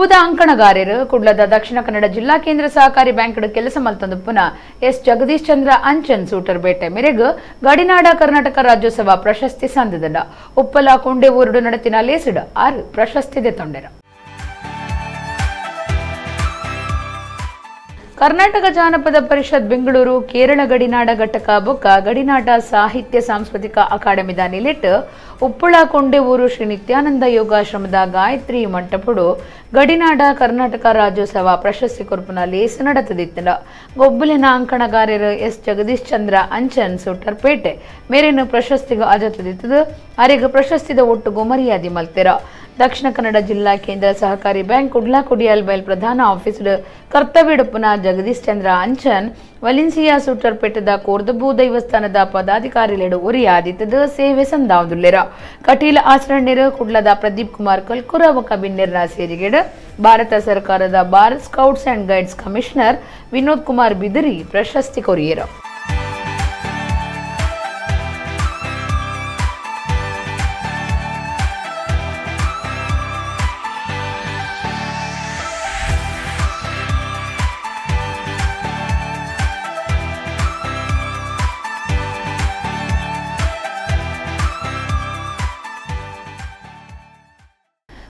ಒಪ್ಪುದ ಅಂಕಣಗಾರರು ಕುಡ್ಲದ ದಕ್ಷಿಣ ಕನ್ನಡ ಜಿಲ್ಲಾ ಕೇಂದ್ರ ಸಹಕಾರಿ ಬ್ಯಾಂಕ್ ಕೆಲಸ ಮಲ್ತಂದು ಪುನಃ ಎಸ್ ಜಗದೀಶ್ ಚಂದ್ರ ಅಂಚನ್ ಸೂಟರ್ ಬೇಟೆ ಮೇರೆಗೆ ಗಡಿನಾಡ ಕರ್ನಾಟಕ ರಾಜ್ಯೋತ್ಸವ ಪ್ರಶಸ್ತಿ ಸಂದಿದ ಉಪ್ಪಲ ಕೊಂಡೆ ಊರುಡು ನಡತಿನ ಲೇಸಿಡ 6 ಪ್ರಶಸ್ತಿ ದೆತ್ತೊಂಡೆರ ಕರ್ನಾಟಕ ಜಾನಪದ ಪರಿಷತ್ ಬೆಂಗಳೂರು ಕೇರಳ ಗಡಿನಾಡ ಘಟಕ ಬೊಕ್ಕ ಗಡಿನಾಡ ಸಾಹಿತ್ಯ ಸಾಂಸ್ಕೃತಿಕ ಅಕಾಡೆಮಿದ ನಿಲೆಟ್ ಉಪ್ಪಳ ಕೊಂಡೆಊರು ಶ್ರೀ ನಿತ್ಯಾನಂದ ಯೋಗಾಶ್ರಮದ ಗಾಯತ್ರಿ ಮಂಟಪಡು ಗಡಿನಾಡ ಕರ್ನಾಟಕ ರಾಜ್ಯೋತ್ಸವ ಪ್ರಶಸ್ತಿ ಕೊರ್ಪುನ ಲೇಸ್ ನಡತದಿತ್ತಿನ ಗೊಬ್ಬಲಿನ ಅಂಕಣಗಾರರು ಎಸ್ ಜಗದೀಶ್ ಚಂದ್ರ ಅಂಚನ್ ಸುಟ್ಟರ್ಪೇಟೆ ಮೇರಿನ ಪ್ರಶಸ್ತಿಗೆ ಅಜತದಿತ್ತದು ಅರೆಗೆ ಪ್ರಶಸ್ತಿದ ಒಟ್ಟುಗು ಮರ್ಯಾದೆ ಮಲ್ತೆರ ದಕ್ಷಿಣ ಕನ್ನಡ ಜಿಲ್ಲಾ ಕೇಂದ್ರ ಸಹಕಾರಿ ಬ್ಯಾಂಕ್ ಕುಡ್ಲಾ ಕುಡಿಯಲ್ಬೈಲ್ ಪ್ರಧಾನ ಆಫೀಸರ್ ಕರ್ತವ್ಯಡುಪುನ ಜಗದೀಶ್ ಚಂದ್ರ ಅಂಚನ್ ವಲಿನ್ಸಿಯಾ ಸುಟ್ಟರ್ಪೇಟದ ಕೋರ್ದಬೂ ದೈವಸ್ಥಾನದ ಪದಾಧಿಕಾರಿಲೆಡು ಒರಿಯಾದಿತ್ತದ ಸೇವೆ ಸಂದಾವುದುಲ್ಲೆರ ಕಟೀಲ ಆಚರಣೆರು ಕುಡ್ಲದ ಪ್ರದೀಪ್ ಕುಮಾರ್ ಕಲ್ಕುರ ಬಿನ್ನೆರ್ನ ಸೇರಿಗೆಡು ಭಾರತ ಸರ್ಕಾರದ Bharat scouts and guides commissioner Vinod Kumar Bidari ಪ್ರಶಸ್ತಿ ಕೊರಿಯರು.